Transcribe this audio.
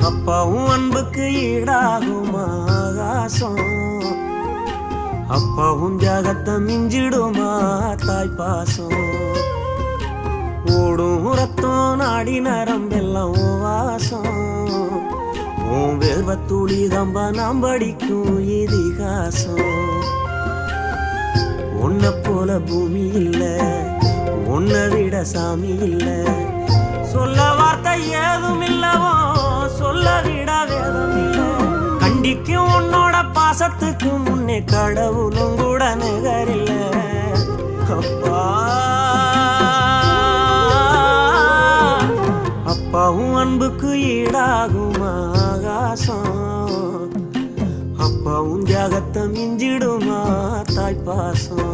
அப்பாவும் அன்புக்கு ஈடாகுமா ஆகாசம், அப்பாவும் தியாகத்தை மிஞ்சிடுமா தாய் பாசம். ஓடும் ரத்தம் நாடி நரம்பெல்லாம் வாசம், உன் வேர்வத்துளி தம்ப நாம் படிக்கும் இதிகாசம். உன்னை போல பூமி இல்ல, உன்னை விட சாமி இல்ல, சொல்ல வார்த்தை ஏதும் இல்லவோ சொல்ல விட வேதம் இல்ல. கண்டிக்கும் உன்னோட பாசத்துக்கு முன்னே கடவுளும் கூட நிகரில்ல. அப்பா அப்பாவும் அன்புக்கு ஈடாகுமா ஆகாசம், அப்பாவும் தியாகத்தை மிஞ்சிடுமா தாய் பாசம்.